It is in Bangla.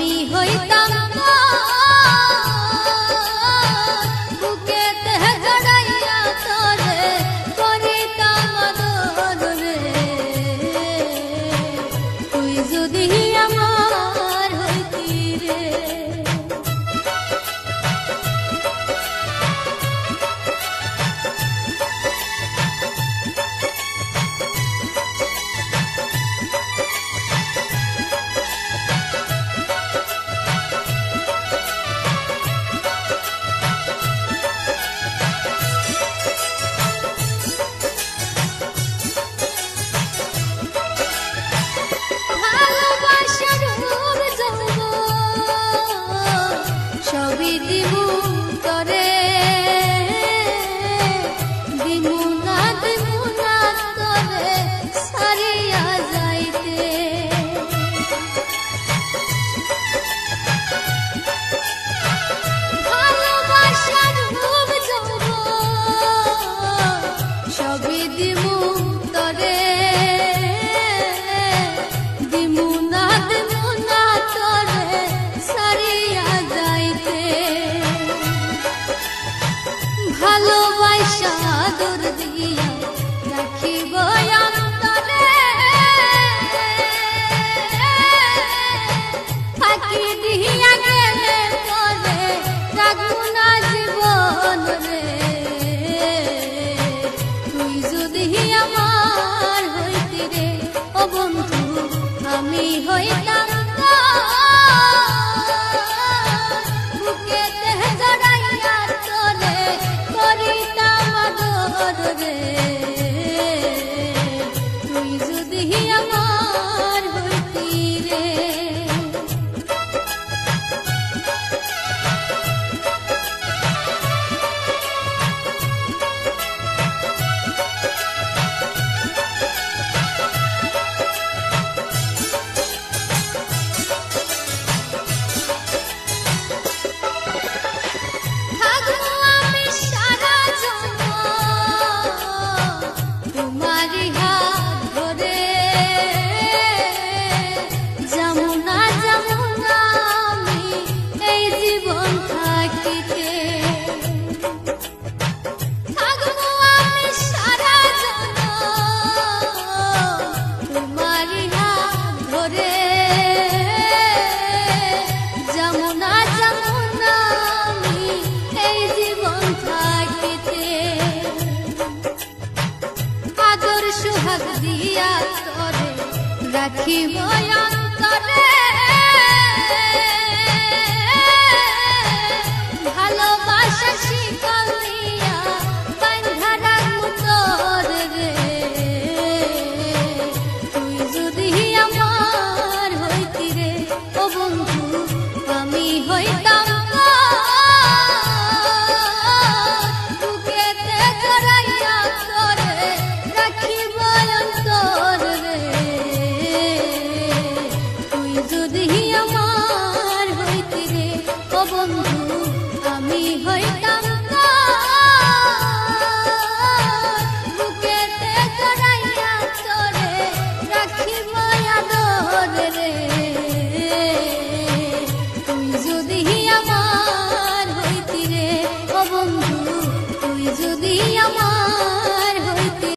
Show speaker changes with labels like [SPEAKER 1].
[SPEAKER 1] আমি হইতাম বুকেতে জড়াইয়া তোরে করিতাম আদর রে তুই যদি আমার হইতি রে সবই দিমু তরে দিমু না তরে সারিয়া যাইতে ভালোবাসার রূপ যাব সবই দিমু তরে দিমু না তরে সারিয়া ভালোবাসা আদর দিয়া রাখিব অন্তরে ফাঁকি দিয়া গেলে পরে রাখবো না জীবন রে তুই যদি আমার হইতি রে ও বন্ধু আমি হইতাম বুকেতে জড়াইয়া তোরে করিতাম আদর রে তুই যদি আমার হইতি রে সোহাগ দিয়া তোরে রাখিব অন্তরে ভালোবাসা শিকল দিয়া বাঁধা রাখবো তোরে রে তুই যদি আমার হইতি রে ও বন্ধু আমি হইতাম বুকেতে জড়াইয়া তোরে রাখিব অন্তর রে তুই যদি আমার হইতি রে ও বন্ধু আমি হইতাম বুকেতে জড়াইয়া তোরে রাখিব আদর রে।